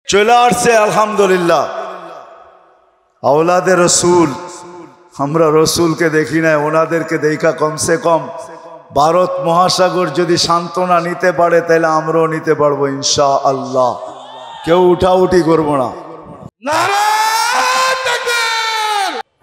চলে আসছে আলহামদুলিল্লাহ আওলাদে রসুল। আমরা রসুলকে দেখি না, ওনাদেরকে দেখা কমসে কম ভারত মহাসাগর যদি সান্ত্বনা নিতে পারে তাহলে আমরাও নিতে পারবো ইনশাআল্লাহ। কেউ উঠাউঠি করবো না।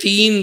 3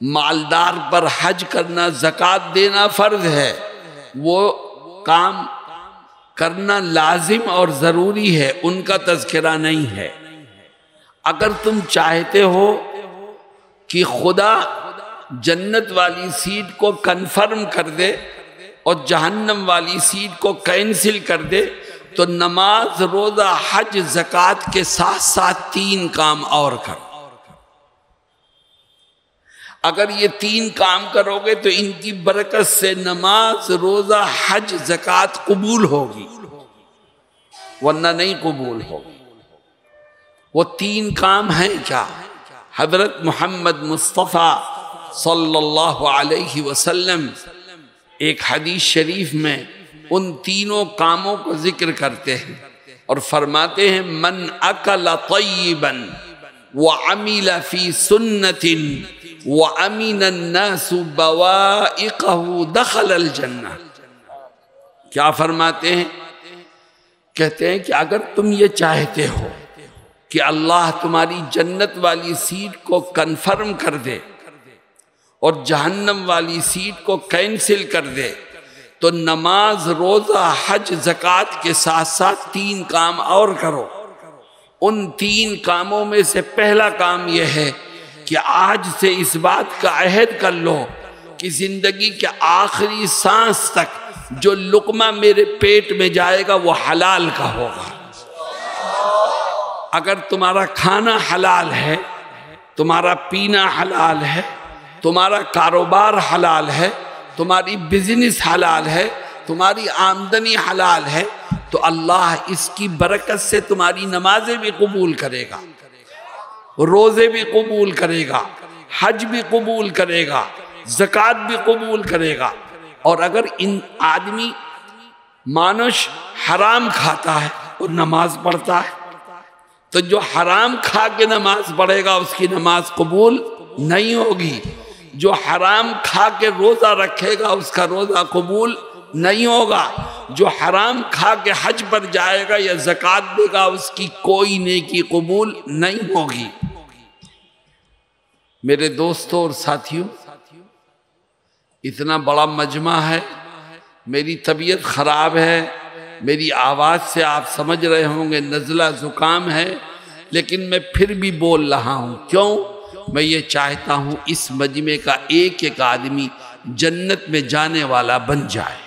مالدار پر حج کرنا، زکوٰۃ دینا فرض ہے، وہ کام کرنا لازم اور ضروری ہے، ان کا تذکرہ نہیں ہے۔ اگر تم چاہتے ہو کہ خدا جنت والی سیٹ کو کنفرم کر دے اور جہنم والی سیٹ کو کینسل کر دے تو نماز، روزہ، حج، زکوٰۃ کے ساتھ ساتھ 3 کام اور کرو۔ اگر یہ 3 کام کرو گے تو ان کی برکت سے نماز، روزہ، حج، زکوٰۃ قبول ہوگی، ورنہ نہیں قبول ہوگی۔ وہ 3 کام ہیں کیا؟ حضرت محمد مصطفیٰ صلی اللہ علیہ وسلم ایک حدیث شریف میں ان تینوں کاموں کو ذکر کرتے ہیں اور فرماتے ہیں من اکل طیبا وعمل فی سنت وامن الناس بوائقہ دخل الجنہ۔ کیا فرماتے ہیں؟ کہتے ہیں کہ اگر تم یہ چاہتے ہو کہ اللہ تمہاری جنت والی سیٹ کو کنفرم کر دے اور جہنم والی سیٹ کو کینسل کر دے تو نماز، روزہ، حج، زکوٰۃ کے ساتھ ساتھ 3 کام اور کرو۔ ان 3 کاموں میں سے پہلا کام یہ ہے کہ آج سے اس بات کا عہد کر لو کہ زندگی کے آخری سانس تک جو لقمہ میرے پیٹ میں جائے گا وہ حلال کا ہوگا۔ اگر تمہارا کھانا حلال ہے، تمہارا پینا حلال ہے، تمہارا کاروبار حلال ہے، تمہاری بزنس حلال ہے، تمہاری آمدنی حلال ہے، تو اللہ اس کی برکت سے تمہاری نمازیں بھی قبول کرے گا، روزے بھی قبول کرے گا، حج بھی قبول کرے گا، زکوٰۃ بھی قبول کرے گا۔ اور اگر ان آدمی مانش حرام کھاتا ہے اور نماز پڑھتا ہے تو جو حرام کھا کے نماز پڑھے گا اس کی نماز قبول نہیں ہوگی، جو حرام کھا کے روزہ رکھے گا اس کا روزہ قبول نہیں ہوگا، جو حرام کھا کے حج پر جائے گا یا زکوٰۃ دے گا اس کی کوئی نیکی قبول نہیں ہوگی۔ میرے دوستوں اور ساتھیوں، اتنا بڑا مجمع ہے، میری طبیعت خراب ہے، میری آواز سے آپ سمجھ رہے ہوں گے نزلہ زکام ہے، لیکن میں پھر بھی بول رہا ہوں۔ کیوں؟ میں یہ چاہتا ہوں اس مجمع کا ایک ایک آدمی جنت میں جانے والا بن جائے۔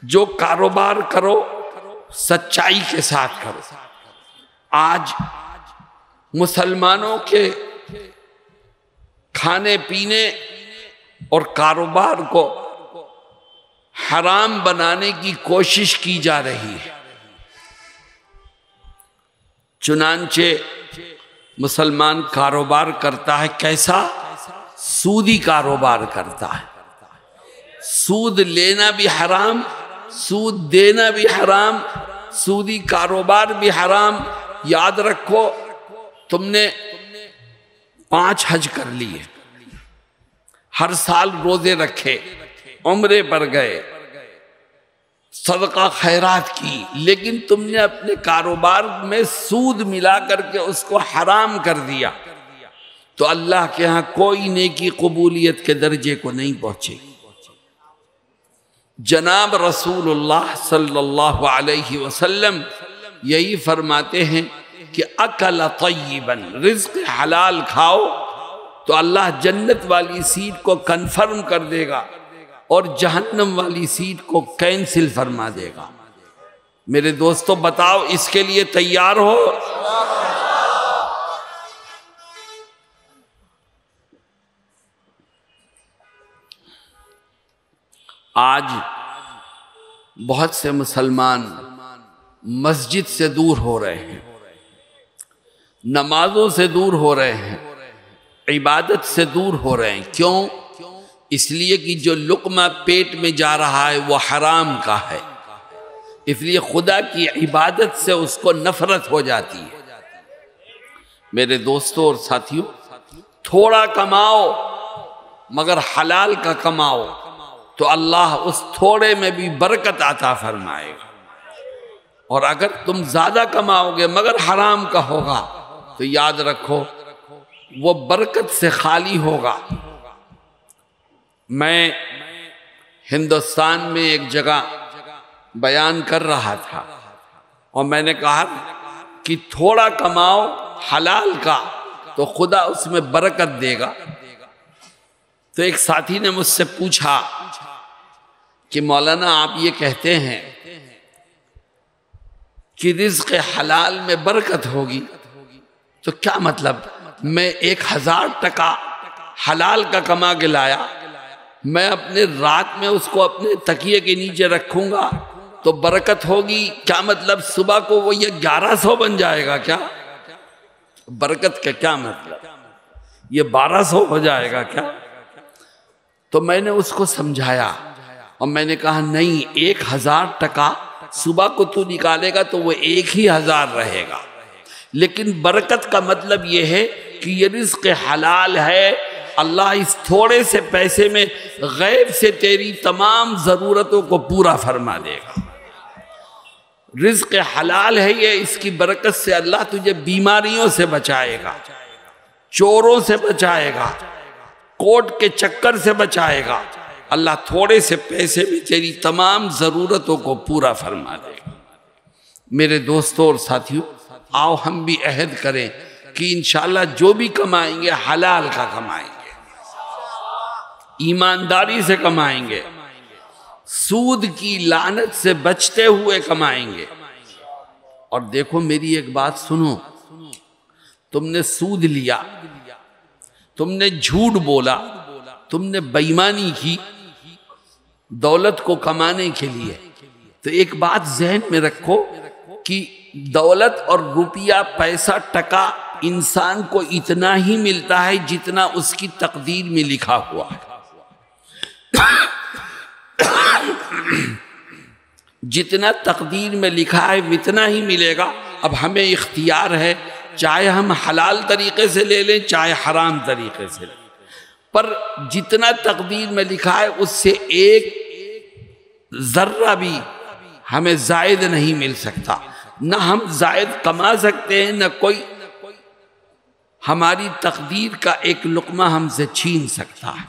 جو کاروبار کرو سچائی کے ساتھ کرو۔ آج مسلمانوں کے کھانے پینے اور کاروبار کو حرام بنانے کی کوشش کی جا رہی ہے، چنانچہ مسلمان کاروبار کرتا ہے کیسا؟ سودی کاروبار کرتا ہے۔ سود لینا بھی حرام، سود دینا بھی حرام، سودی کاروبار بھی حرام۔ یاد رکھو، تم نے 5 حج کر لیے، ہر سال روزے رکھے، عمرے پر گئے، صدقہ خیرات کی، لیکن تم نے اپنے کاروبار میں سود ملا کر کے اس کو حرام کر دیا تو اللہ کے ہاں کوئی نیکی قبولیت کے درجے کو نہیں پہنچے۔ جناب رسول اللہ صلی اللہ علیہ وسلم یہی فرماتے ہیں کہ اکل طیبا، رزق حلال کھاؤ تو اللہ جنت والی سیٹ کو کنفرم کر دے گا اور جہنم والی سیٹ کو کینسل فرما دے گا۔ میرے دوستو بتاؤ اس کے لیے تیار ہو؟ آج بہت سے مسلمان مسجد سے دور ہو رہے ہیں، نمازوں سے دور ہو رہے ہیں، عبادت سے دور ہو رہے ہیں۔ کیوں؟ اس لیے کہ جو لقمہ پیٹ میں جا رہا ہے وہ حرام کا ہے، اس لیے خدا کی عبادت سے اس کو نفرت ہو جاتی ہے۔ میرے دوستوں اور ساتھیوں، تھوڑا کماؤ مگر حلال کا کماؤ تو اللہ اس تھوڑے میں بھی برکت عطا فرمائے گا، اور اگر تم زیادہ کماؤ گے مگر حرام کا ہوگا تو یاد رکھو وہ برکت سے خالی ہوگا۔ میں ہندوستان میں ایک جگہ بیان کر رہا تھا اور میں نے کہا کہ تھوڑا کماؤ حلال کا تو خدا اس میں برکت دے گا۔ تو ایک ساتھی نے مجھ سے پوچھا کہ مولانا آپ یہ کہتے ہیں کہ رزق حلال میں برکت ہوگی، تو کیا مطلب؟ میں 1000 ٹکا حلال کا کما کے لایا، میں اپنے رات میں اس کو اپنے تکیے کے نیچے رکھوں گا تو برکت ہوگی؟ کیا مطلب صبح کو وہ یہ 1100 بن جائے گا کیا؟ برکت کا کیا مطلب؟ یہ 1200 ہو جائے گا کیا؟ تو میں نے اس کو سمجھایا اور میں نے کہا نہیں، 1000 ٹکا صبح کو تو نکالے گا تو وہ 1000 رہے گا، لیکن برکت کا مطلب یہ ہے کہ یہ رزق حلال ہے، اللہ اس تھوڑے سے پیسے میں غیب سے تیری تمام ضرورتوں کو پورا فرما دے گا۔ رزق حلال ہے یہ، اس کی برکت سے اللہ تجھے بیماریوں سے بچائے گا، چوروں سے بچائے گا، کوٹ کے چکر سے بچائے گا، اللہ تھوڑے سے پیسے میں تیری تمام ضرورتوں کو پورا فرما دے گا۔ میرے دوستوں اور ساتھیوں، آؤ ہم بھی عہد کریں کہ انشاءاللہ جو بھی کمائیں گے حلال کا کمائیں گے، ایمانداری سے کمائیں گے، سود کی لعنت سے بچتے ہوئے کمائیں گے۔ اور دیکھو میری ایک بات سنو، تم نے سود لیا، تم نے جھوٹ بولا، تم نے بےایمانی کی دولت کو کمانے کے لیے، تو ایک بات ذہن میں رکھو کہ دولت اور روپیہ، پیسہ، ٹکا انسان کو اتنا ہی ملتا ہے جتنا اس کی تقدیر میں لکھا ہوا ہے۔ جتنا تقدیر میں لکھا ہے اتنا ہی ملے گا۔ اب ہمیں اختیار ہے، چاہے ہم حلال طریقے سے لے لیں چاہے حرام طریقے سے لیں، پر جتنا تقدیر میں لکھا ہے اس سے ایک ذرہ بھی ہمیں زائد نہیں مل سکتا، نہ ہم زائد کما سکتے ہیں، نہ کوئی ہماری تقدیر کا ایک لقمہ ہم سے چھین سکتا ہے۔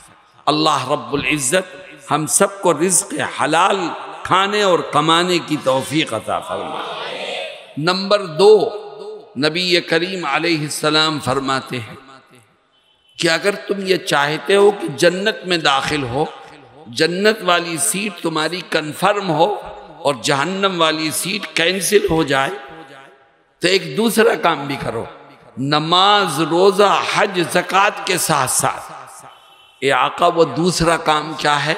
اللہ رب العزت ہم سب کو رزق حلال کھانے اور کمانے کی توفیق عطا فرمائے۔ نمبر 2، نبی کریم علیہ السلام فرماتے ہیں کہ اگر تم یہ چاہتے ہو کہ جنت میں داخل ہو، جنت والی سیٹ تمہاری کنفرم ہو اور جہنم والی سیٹ کینسل ہو جائے، تو ایک دوسرا کام بھی کرو، نماز، روزہ، حج، زکوٰۃ کے ساتھ ساتھ۔ اے آقا وہ دوسرا کام کیا ہے؟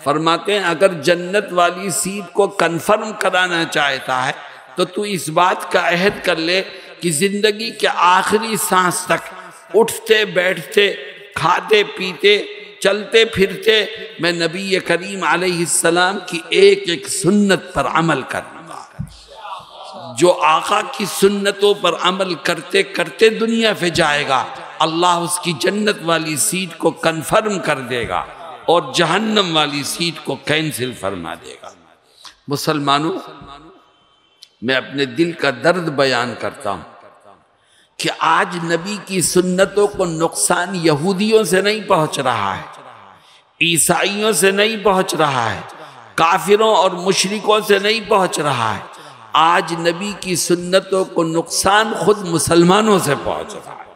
فرماتے ہیں اگر جنت والی سیٹ کو کنفرم کرانا چاہتا ہے تو تو اس بات کا عہد کر لے کہ زندگی کے آخری سانس تک اٹھتے بیٹھتے، کھاتے پیتے، چلتے پھرتے میں نبی کریم علیہ السلام کی ایک ایک سنت پر عمل کروں گا۔ جو آقا کی سنتوں پر عمل کرتے کرتے دنیا پہ جائے گا، اللہ اس کی جنت والی سیٹ کو کنفرم کر دے گا اور جہنم والی سیٹ کو کینسل فرما دے گا۔ مسلمانوں، میں اپنے دل کا درد بیان کرتا ہوں کہ آج نبی کی سنتوں کو نقصان یہودیوں سے نہیں پہنچ رہا ہے، عیسائیوں سے نہیں پہنچ رہا ہے، کافروں اور مشرکوں سے نہیں پہنچ رہا ہے، آج نبی کی سنتوں کو نقصان خود مسلمانوں سے پہنچ رہا ہے۔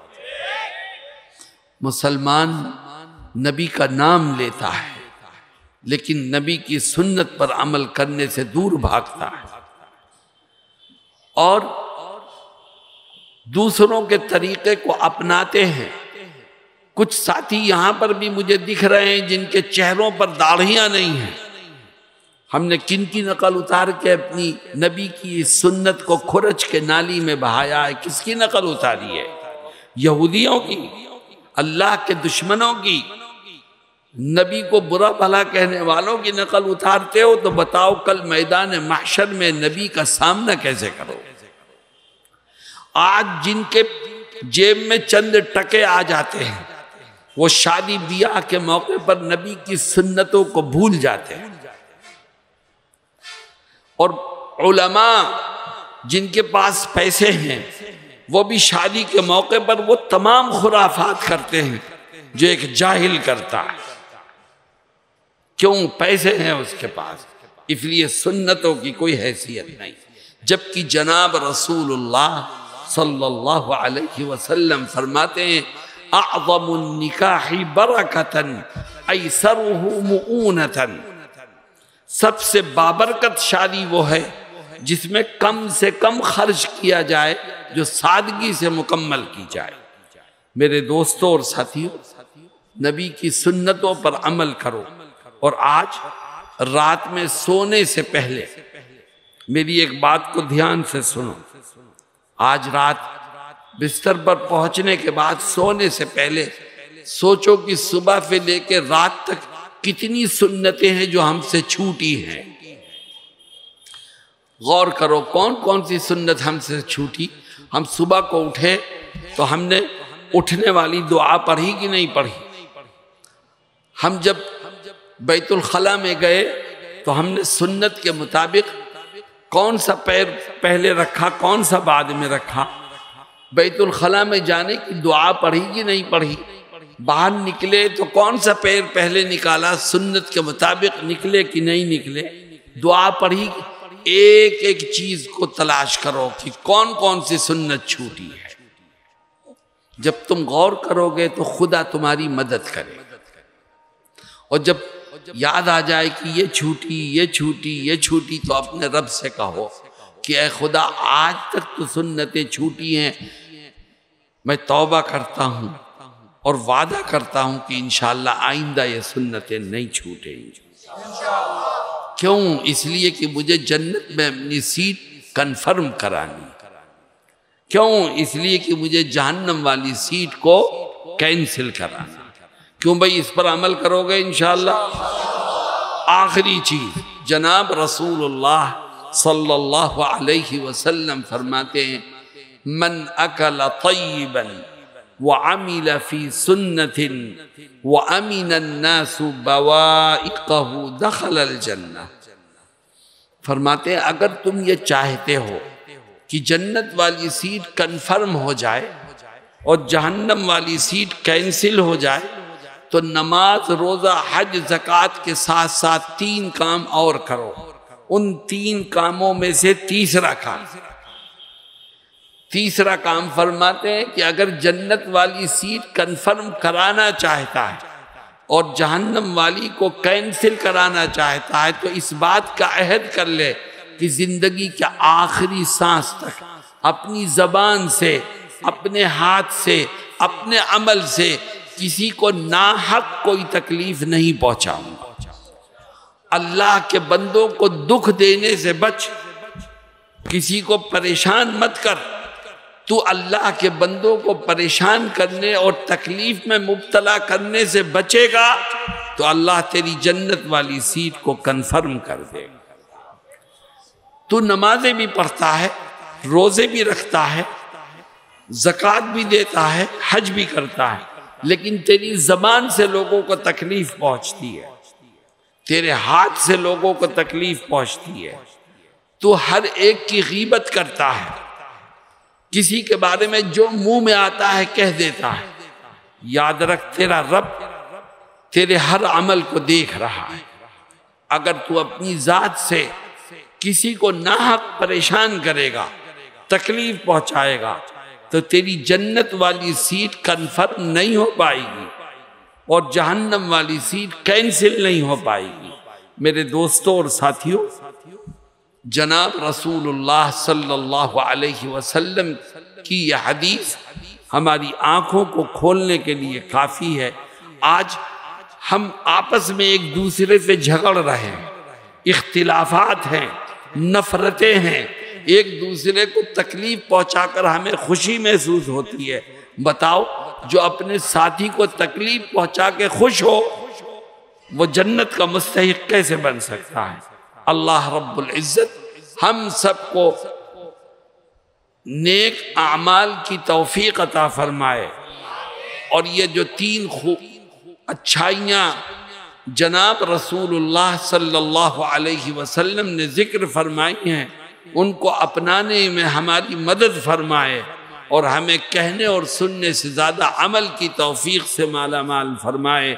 مسلمان نبی کا نام لیتا ہے لیکن نبی کی سنت پر عمل کرنے سے دور بھاگتا ہے اور دوسروں کے طریقے کو اپناتے ہیں۔ کچھ ساتھی یہاں پر بھی مجھے دکھ رہے ہیں جن کے چہروں پر داڑھیاں نہیں ہیں۔ ہم نے کن کی نقل اتار کے اپنی نبی کی سنت کو کھرچ کے نالی میں بہایا ہے؟ کس کی نقل اتاری ہے؟ یہودیوں کی، اللہ کے دشمنوں کی، نبی کو برا بھلا کہنے والوں کی نقل اتارتے ہو تو بتاؤ کل میدان محشر میں نبی کا سامنا کیسے کرو؟ آج جن کے جیب میں چند ٹکے آ جاتے ہیں وہ شادی بیاہ کے موقع پر نبی کی سنتوں کو بھول جاتے ہیں، اور علماء جن کے پاس پیسے ہیں وہ بھی شادی کے موقع پر وہ تمام خرافات کرتے ہیں جو ایک جاہل کرتا ہے. کیوں؟ پیسے ہیں اس کے پاس، اس لیے سنتوں کی کوئی حیثیت نہیں. جبکہ جناب رسول اللہ صلی اللہ علیہ وسلم فرماتے ہیں اعظم النکاح برکتاً ایسرہ مؤونتاً، سب سے بابرکت شادی وہ ہے جس میں کم سے کم خرچ کیا جائے، جو سادگی سے مکمل کی جائے. میرے دوستوں اور ساتھیوں، نبی کی سنتوں پر عمل کرو. اور آج رات میں سونے سے پہلے میری ایک بات کو دھیان سے سنو. آج رات بستر پر پہنچنے کے بعد سونے سے پہلے سوچو کہ صبح سے لے کے رات تک کتنی سنتیں ہیں جو ہم سے چھوٹی ہیں. غور کرو کون کون سی سنت ہم سے چھوٹی. ہم صبح کو اٹھے تو ہم نے اٹھنے والی دعا پڑھی کہ نہیں پڑھی؟ ہم جب بیت الخلاء میں گئے تو ہم نے سنت کے مطابق کون سا پیر پہلے رکھا، کون سا بعد میں رکھا؟ بیت الخلاء میں جانے کی دعا پڑھی کہ نہیں پڑھی؟ باہر نکلے تو کون سا پیر پہلے نکالا، سنت کے مطابق نکلے کہ نہیں نکلے؟ دعا پڑھی. ایک ایک چیز کو تلاش کرو کہ کون کون سی سنت چھوٹی ہے. جب تم غور کرو گے تو خدا تمہاری مدد کرے. اور جب یاد آ جائے کہ یہ چھوٹی یہ چھوٹی یہ چھوٹی تو اپنے رب سے کہو کہ اے خدا آج تک تو سنتیں چھوٹی ہیں، میں توبہ کرتا ہوں اور وعدہ کرتا ہوں کہ انشاءاللہ آئندہ یہ سنتیں نہیں چھوٹیں گی. کیوں؟ اس لیے کہ مجھے جنت میں اپنی سیٹ کنفرم کرانی. کیوں؟ اس لیے کہ مجھے جہنم والی سیٹ کو کینسل کرانا. کیوں بھائی؟ اس پر عمل کرو گے انشاءاللہ. آخری چیز، جناب رسول اللہ صلی اللہ علیہ وسلم فرماتے ہیں من اکل طیبا وعمل فی سنت وامن الناس بوائقہ دخل الجنہ. فرماتے ہیں اگر تم یہ چاہتے ہو کہ جنت والی سیٹ کنفرم ہو جائے اور جہنم والی سیٹ کینسل ہو جائے تو نماز، روزہ، حج، زکوٰۃ کے ساتھ ساتھ 3 کام اور کرو. ان 3 کاموں میں سے تیسرا کام فرماتے ہیں کہ اگر جنت والی سیٹ کنفرم کرانا چاہتا ہے اور جہنم والی کو کینسل کرانا چاہتا ہے تو اس بات کا عہد کر لے کہ زندگی کے آخری سانس تک اپنی زبان سے، اپنے ہاتھ سے، اپنے عمل سے کسی کو ناحق کوئی تکلیف نہیں پہنچاؤں گا. اللہ کے بندوں کو دکھ دینے سے بچ، کسی کو پریشان مت کر. تو اللہ کے بندوں کو پریشان کرنے اور تکلیف میں مبتلا کرنے سے بچے گا تو اللہ تیری جنت والی سیٹ کو کنفرم کر دے گا. تو نمازیں بھی پڑھتا ہے، روزے بھی رکھتا ہے، زکوٰۃ بھی دیتا ہے، حج بھی کرتا ہے، لیکن تیری زبان سے لوگوں کو تکلیف پہنچتی ہے، تیرے ہاتھ سے لوگوں کو تکلیف پہنچتی ہے. تو ہر ایک کی غیبت کرتا ہے، کسی کے بارے میں جو منہ میں آتا ہے کہہ دیتا ہے. یاد رکھ تیرا رب تیرے ہر عمل کو دیکھ رہا ہے. اگر تو اپنی ذات سے کسی کو ناحق پریشان کرے گا، تکلیف پہنچائے گا تو تیری جنت والی سیٹ کنفرم نہیں ہو پائے گی اور جہنم والی سیٹ کینسل نہیں ہو پائے گی. میرے دوستوں اور ساتھیوں، جناب رسول اللہ صلی اللہ علیہ وسلم کی یہ حدیث ہماری آنکھوں کو کھولنے کے لیے کافی ہے. آج ہم آپس میں ایک دوسرے سے جھگڑ رہے ہیں، اختلافات ہیں، نفرتیں ہیں، ایک دوسرے کو تکلیف پہنچا کر ہمیں خوشی محسوس ہوتی ہے. بتاؤ جو اپنے ساتھی کو تکلیف پہنچا کے خوش ہو وہ جنت کا مستحق کیسے بن سکتا ہے؟ اللہ رب العزت ہم سب کو نیک اعمال کی توفیق عطا فرمائے. اور یہ جو 3 اچھائیاں جناب رسول اللہ صلی اللہ علیہ وسلم نے ذکر فرمائی ہیں ان کو اپنانے میں ہماری مدد فرمائے. اور ہمیں کہنے اور سننے سے زیادہ عمل کی توفیق سے مالا مال فرمائے۔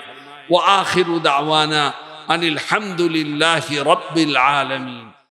وآخر دعوانا ان الحمد للہ رب العالمین۔